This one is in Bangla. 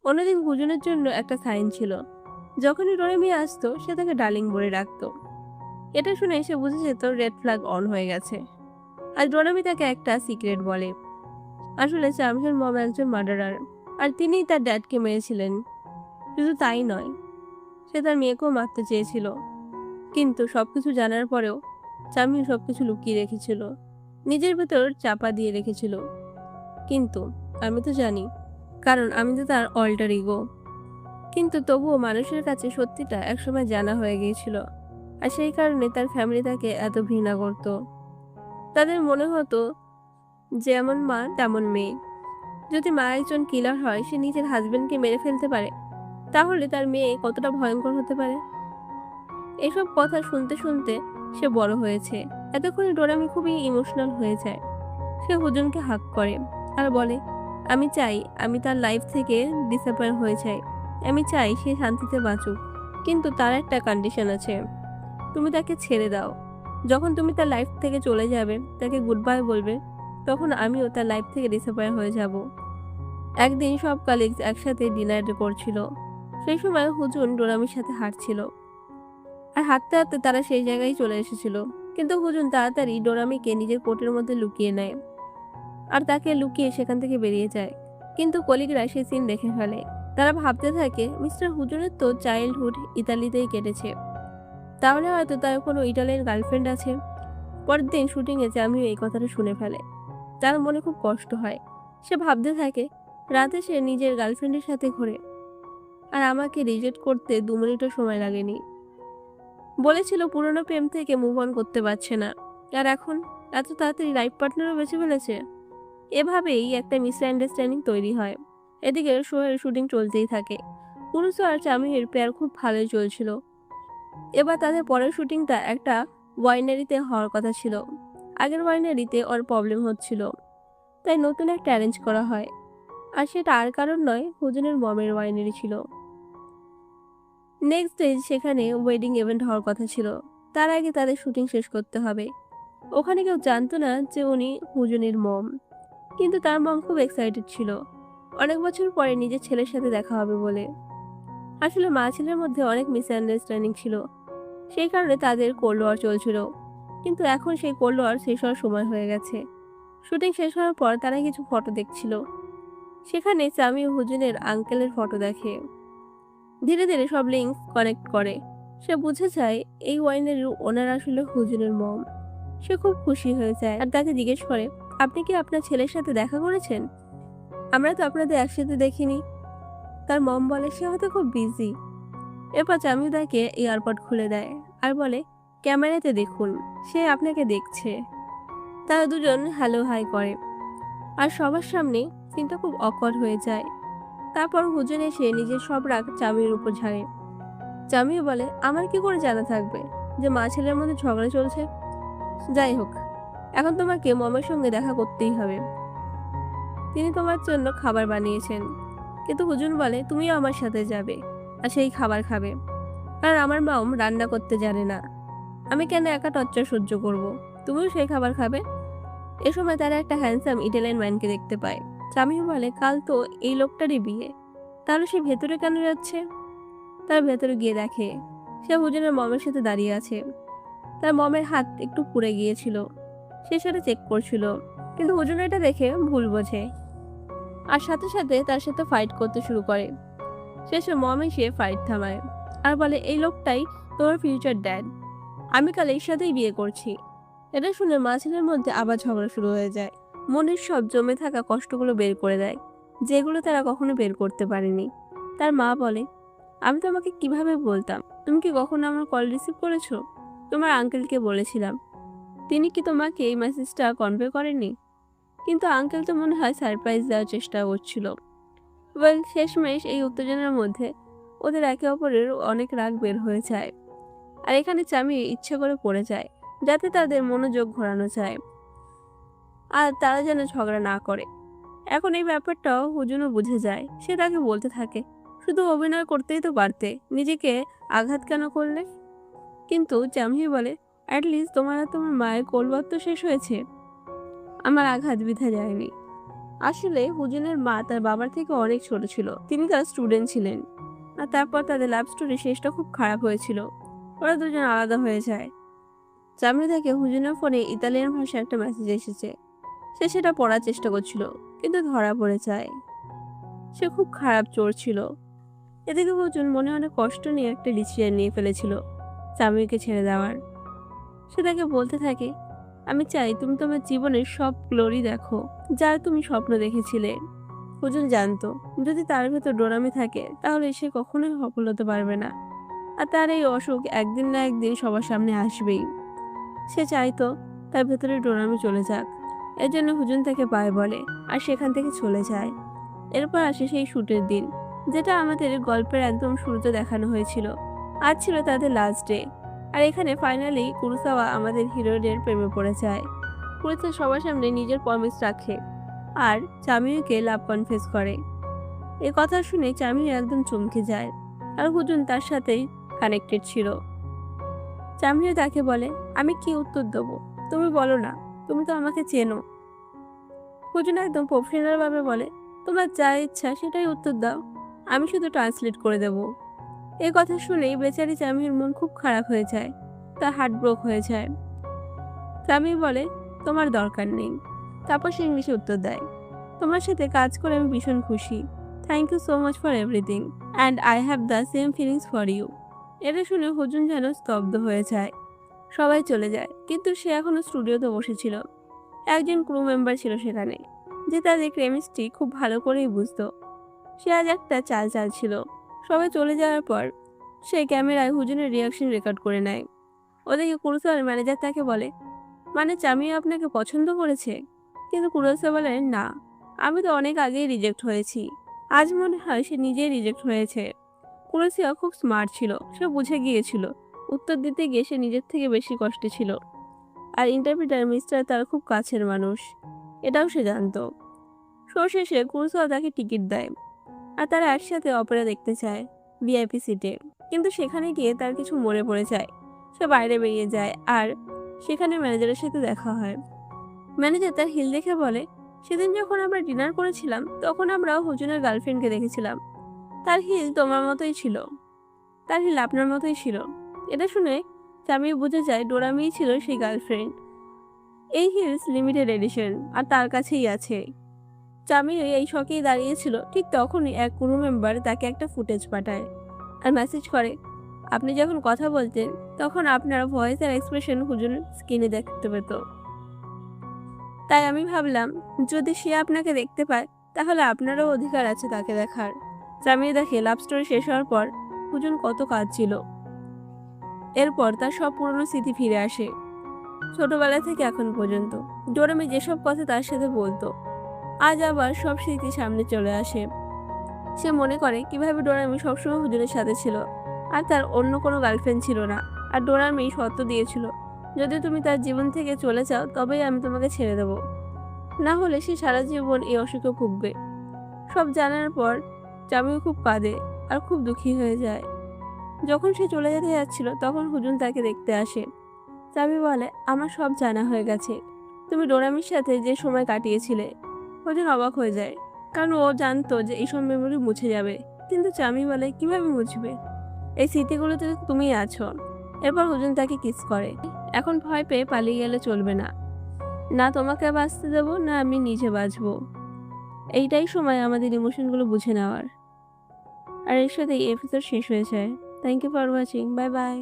অন্যদিন হুজুনের জন্য একটা সাইন ছিল, যখনই ডোরেমি আসতো সে তাকে ডার্লিং বলে ডাকতো। এটা শুনে সে বুঝে যেত রেড ফ্ল্যাগ অন হয়ে গেছে। আর ডোরেমি তাকে একটা সিক্রেট বলে, আসলে চামিহের মম একজন মার্ডারার, আর তিনিই তার ড্যাডকে মেরেছিলেন। শুধু তাই নয়, সে তার মেয়েকেও মারতে চেয়েছিল, কিন্তু সবকিছু জানার পরেও চামিহ সবকিছু লুকিয়ে রেখেছিল, নিজের ভেতর চাপা দিয়ে রেখেছিল। কিন্তু আমি তো জানি, কারণ আমি তো তার অল্টার ইগো। কিন্তু তবুও মানুষের কাছে সত্যিটা একসময় জানা হয়ে গিয়েছিল, আর সেই কারণে তার ফ্যামিলি তাকে এত ঘৃণা করত। তাদের মনে হতো যেমন মা তেমন মেয়ে। যদি মা একজন কিলার হয়, সে নিজের হাজবেন্ডকে মেরে ফেলতে পারে, তাহলে তার মেয়ে কতটা ভয়ঙ্কর হতে পারে। এসব কথা শুনতে শুনতে সে বড় হয়েছে। এতক্ষণে ডোরামি খুবই ইমোশনাল হয়ে যায়। সে হুজুনকে হাক করে আর বলে, আমি চাই আমি তার লাইফ থেকে ডিসঅ্যাপয়েন্ট হয়ে যাই। আমি চাই সে শান্তিতে বাঁচুক, কিন্তু তার একটা কন্ডিশন আছে। তুমি তাকে ছেড়ে দাও। যখন তুমি তার লাইফ থেকে চলে যাবে, তাকে গুড বাই বলবে, তখন আমিও তার লাইফ থেকে ডিসঅ্যাপয়েন্ট হয়ে যাব। একদিন সব কালিগস একসাথে ডিনার করছিল। সেই সময় হুজুন ডোরামির সাথে হাঁটছিল, আর হাঁটতে হাঁটতে তারা সেই জায়গায় চলে এসেছিল। কিন্তু হুজুন তাড়াতাড়ি ডোরামিকে নিজের কোটের মধ্যে লুকিয়ে নেয়, আর তাকে লুকিয়ে সেখান থেকে বেরিয়ে যায়। কিন্তু কলিগরা সেই সিন দেখে ফেলে। তারা ভাবতে থাকে, মিস্টার হুজুনের তো চাইল্ডহুড ইতালিতেই কেটেছে, তাহলে হয়তো তার কোনো ইটালিয়ান গার্লফ্রেন্ড আছে। পরের দিন শুটিংয়ে জামিও এই কথাটা শুনে ফেলে। তার মনে খুব কষ্ট হয়। সে ভাবতে থাকে, রাতে সে নিজের গার্লফ্রেন্ডের সাথে ঘোরে, আর আমাকে রিজেক্ট করতে 2 মিনিটও সময় লাগেনি। বলেছিল পুরনো প্রেম থেকে মুভ অন করতে পারছে না, আর এখন এত তাড়াতাড়ি লাইফ পার্টনারও বেছে ফেলেছে। এভাবেই একটা মিসআন্ডারস্ট্যান্ডিং তৈরি হয়। এদিকে শোয়ের শুটিং চলতেই থাকে। কুরুসো আর চামিহের পেয়ার খুব ভালোই চলছিল। এবার তাদের পরের শুটিংটা একটা ওয়াইনারিতে হওয়ার কথা ছিল। আগের ওয়াইনারিতে ওর প্রবলেম হচ্ছিল, তাই নতুন একটা অ্যারেঞ্জ করা হয়। আর সেটা আর কারণ নয়, হুজুনের মমের ওয়াইনারি ছিল। নেক্সট ডে সেখানে ওয়েডিং ইভেন্ট হওয়ার কথা ছিল। তার আগে তাদের শুটিং শেষ করতে হবে। ওখানে কেউ জানতো না যে উনি হুজুনের মম, কিন্তু তার মম খুব এক্সাইটেড ছিল অনেক বছর পরে নিজের ছেলের সাথে দেখা হবে বলে। আসলে মা ছেলের মধ্যে অনেক মিসআন্ডারস্ট্যান্ডিং ছিল, সেই কারণে তাদের কোল্ড ওয়ার চলছিল। কিন্তু এখন সেই কোল্ড ওয়ার শেষ হওয়ার সময় হয়ে গেছে। শুটিং শেষ হওয়ার পর তারা কিছু ফটো দেখছিল। সেখানে চামি হুজুনের আঙ্কেলের ফটো দেখে। ধীরে ধীরে সব লিঙ্কস কানেক্ট করে। সে বুঝে যায় এই ওয়াইনের ওনার আসলে হুজুরের মম। সে খুব খুশি হয়ে যায় আর তাকে জিজ্ঞেস করে, আপনি কি আপনার ছেলের সাথে দেখা করেছেন? আমরা তো আপনাদের একসাথে দেখিনি। তার মম বলে সে হয়তো খুব বিজি। এরপর চামিও তাকে এয়ারপড খুলে দেয় আর বলে, ক্যামেরাতে দেখুন, সে আপনাকে দেখছে। তারা দুজন হ্যালো হাই করে, আর সবার সামনে সিনটা খুব অকওয়ার্ড হয়ে যায়। তারপর হুজুর এসে নিজের সব রাগ চামির উপর ঝাড়ে। চামিও বলে, আমার কি করে জানা থাকবে যে মা ছেলের মধ্যে ঝগড়া চলছে? যাই হোক, এখন তোমাকে মমের সঙ্গে দেখা করতেই হবে। তিনি তোমার জন্য খাবার বানিয়েছেন। কিন্তু হুজুর বলে, তুমিও আমার সাথে যাবে আর সেই খাবার খাবে, কারণ আমার মম রান্না করতে জানে না। আমি কেন একা টর্চার সহ্য করব? তুমিও সেই খাবার খাবে। এ সময় তারা একটা হ্যান্ডসাম ইটালিয়ান ম্যানকে দেখতে পায়। চামিও বলে, কাল তো এই লোকটারই বিয়ে, তাহলে সে ভেতরে কেন যাচ্ছে? তার ভেতরে গিয়ে দেখে সে হুজুরের মমের সাথে দাঁড়িয়ে আছে। তার মমের হাত একটু পুড়ে গিয়েছিল। সে সেটা চেক করছিল, কিন্তু হুজুর এটা দেখে ভুল বোঝে, আর সাথে সাথে তার সাথে ফাইট করতে শুরু করে। শেষে মম এসে ফাইট থামায় আর বলে, এই লোকটাই তোমার ফিউচার ড্যাড। আমি কাল এর সাথেই বিয়ে করছি। এটা শুনে মা ছেলের মধ্যে আবার ঝগড়া শুরু হয়ে যায়। মনের সব জমে থাকা কষ্টগুলো বের করে দেয়, যেগুলো তারা কখনো বের করতে পারেনি। তার মা বলে, আমি তোমাকে কিভাবে বলতাম? তুমি কি কখনো আমার কল রিসিভ করেছো? তোমার আঙ্কেলকে বলেছিলাম, তিনি কি তোমাকে এই মেসেজটা কনভে করেনি? কিন্তু আঙ্কেল তো মনে হয় সারপ্রাইজ দেওয়ার চেষ্টা করছিল। শেষমেশ এই উত্তেজনার মধ্যে ওদের একে অপরের অনেক রাগ বের হয়ে যায়। আর এখানে চামি ইচ্ছে করে পড়ে যায়, যাতে তাদের মনোযোগ ঘোরানো যায় আর তারা যেন ঝগড়া না করে। এখন এই ব্যাপারটাও হুজুনও বুঝে যায়। সে তাকে বলতে থাকে, শুধু অভিনয় করতেই তো পারতে, নিজেকে আঘাত কেন করলে? কিন্তু জামহি বলে, অ্যাটলিস্ট তোমার আর তোমার মায়ের কোলবাদ তো শেষ হয়েছে, আমার আঘাত বৃথা যায়নি। আসলে হুজুনের মা তার বাবার থেকে অনেক ছোট ছিল, তিনি তার স্টুডেন্ট ছিলেন। আর তারপর তাদের লাভ স্টোরি শেষটা খুব খারাপ হয়েছিল, ওরা দুজন আলাদা হয়ে যায়। জামিল দেখে হুজুনের ফোনে ইতালিয়ান ভাষায় একটা মেসেজ এসেছে। সে সেটা পড়ার চেষ্টা করছিল, কিন্তু ধরা পড়ে যায়। সে খুব খারাপ চোর ছিল। এদিকে হুজুন মনে অনেক কষ্ট নিয়ে একটা ডিসিশন নিয়ে ফেলেছিল, জামিলকে ছেড়ে দেওয়ার। সে তাকে বলতে থাকে, আমি চাই তুমি তোমার জীবনের সব গ্লোরি দেখো, যার তুমি স্বপ্ন দেখেছিলে। হুজুন জানতো যদি তার ভেতর ডোরামি থাকে তাহলে সে কখনোই সফল হতে পারবে না, আর তার এই অসুখ একদিন না একদিন সবার সামনে আসবেই। সে চাইতো তার ভেতরে ডোরামি চলে যাক। এর জন্য হুজুন তাকে বাই বলে আর সেখান থেকে চলে যায়। এরপর আসে সেই শুটের দিন, যেটা আমাদের গল্পের একদম শুরুতে দেখানো হয়েছিল। আজ ছিল তাদের লাস্ট ডে, আর এখানে ফাইনালি কুরুসাওয়া আমাদের হিরোদের প্রেমে পড়ে যায়। কুরুসা সবার সামনে নিজের প্রমিস রাখে আর চামিউকে লাভ কনফেস করে। এই কথা শুনে চামিউ একদম চমকে যায়, আর হুজুন তার সাথেই কানেক্টেড ছিল। চামিউ তাকে বলে, আমি কি উত্তর দেবো, তুমি বলো না, তুমি তো আমাকে চেনো। হুজুন একদম প্রফেশনাল ভাবে বলে, তোমার যা ইচ্ছা সেটাই উত্তর দাও, আমি শুধু ট্রান্সলেট করে দেব। এই কথা শুনেই বেচারি চামিউর মন খুব খারাপ হয়ে যায়, তার হার্ট ব্রোক হয়ে যায়। চামিউ বলে, তোমার দরকার নেই। তারপর সে ইংলিশে উত্তর দেয়, তোমার সাথে কাজ করে আমি ভীষণ খুশি। Thank you so much for everything, and I have the same feelings for you. এটা শুনে হুজুন যেন স্তব্ধ হয়ে যায়। সবাই চলে যায়, কিন্তু সে এখনো স্টুডিওতে বসেছিল। একজন ক্রু মেম্বার ছিল সেখানে, যে তাদের কেমিস্ট্রি খুব ভালো করেই বুঝতো। সে আজ একটা চাল ছিল। সবাই চলে যাওয়ার পর সে ক্যামেরায় হুজুনের রিয়াকশন রেকর্ড করে নেয়। ওদিকে কুরুসাওয়ার ম্যানেজার তাকে বলে, মানে চামিও আপনাকে পছন্দ করেছে? কিন্তু কুরুসাওয়া বলে, না, আমি তো অনেক আগেই রিজেক্ট হয়েছি। আজ মনে হয় সে নিজেই রিজেক্ট হয়েছে। কুরুসাওয়া খুব স্মার্ট ছিল, সে বুঝে গিয়েছিল উত্তর দিতে গিয়ে সে নিজের থেকে বেশি কষ্টে ছিল। আর ইন্টারপ্রিটার মিস্টার তার খুব কাছের মানুষ, এটাও সে জানতো। শো শেষে কুরুসাওয়া তাকে টিকিট দেয়, আর তারা একসাথে অপেরা দেখতে চায় ভিআইপি সিটে। কিন্তু সেখানে গিয়ে তার কিছু মনে পড়ে যায়। সে বাইরে বেরিয়ে যায়, আর সেখানে ম্যানেজারের সাথে দেখা হয়। ম্যানেজার তার হিল দেখে বলে, সেদিন যখন আমরা ডিনার করেছিলাম তখন আমরা হুজুনের গার্লফ্রেন্ডকে দেখেছিলাম, তার হিল তোমার মতোই ছিল, তার হিল আপনার মতোই ছিল। এটা শুনে চামিও বুঝে যায় ডোরামিই ছিল সেই গার্লফ্রেন্ড। এই হিলস লিমিটেড এডিশন, আর তার কাছেই আছে। চামিও এই শখেই দাঁড়িয়েছিল, ঠিক তখনই এক ক্রু মেম্বার তাকে একটা ফুটেজ পাঠায় আর মেসেজ করে, আপনি যখন কথা বলতেন তখন আপনার ভয়েস আর এক্সপ্রেশন হুজুর স্ক্রিনে দেখতে পেত। তাই আমি ভাবলাম যদি সে আপনাকে দেখতে পায় তাহলে আপনারও অধিকার আছে তাকে দেখার। চামিও দেখে লাভ স্টোরি শেষ হওয়ার পর হুজুন কত কাঁদছিল। এরপর তার সব পুরনো স্মৃতি ফিরে আসে, ছোটবেলা থেকে এখন পর্যন্ত ডোরেমি যেসব কথা তার সাথে বলতো, আজ আবার সব স্মৃতি সামনে চলে আসে। সে মনে করে কিভাবে ডোরামি সবসময় হুজুরের সাথে ছিল, আর তার অন্য কোনো গার্লফ্রেন্ড ছিল না। আর ডোরামি শর্ত দিয়েছিল, যদি তুমি তার জীবন থেকে চলে যাও তবেই আমি তোমাকে ছেড়ে দেব, না হলে সে সারা জীবন এই অসুখে ভুগবে। সব জানার পর চামিও খুব কাঁদে আর খুব দুঃখী হয়ে যায়। যখন সে চলে যেতে যাচ্ছিল তখন হুজুন তাকে দেখতে আসে। চামি বলে, আমার সব জানা হয়ে গেছে, তুমি ডোরামির সাথে যে সময় কাটিয়েছিলে। হুজুন অবাক হয়ে যায়, কারণ ও জানতো যে এইসব মেমোরি মুছে যাবে। কিন্তু চামি বলে, কিভাবে মুছবে, এই স্মৃতিগুলোতে তো তুমিই আছো। এরপর হুজুন তাকে কিস করে। এখন ভয় পেয়ে পালিয়ে গেলে চলবে না, না তোমাকে বাঁচতে দেবো না আমি নিজে বাঁচবো। এইটাই সময় আমাদের ইমোশনগুলো বুঝে নেওয়ার। আর এর সাথে এই এপিসোড শেষ হয়ে যায়। Thank you for watching, bye by.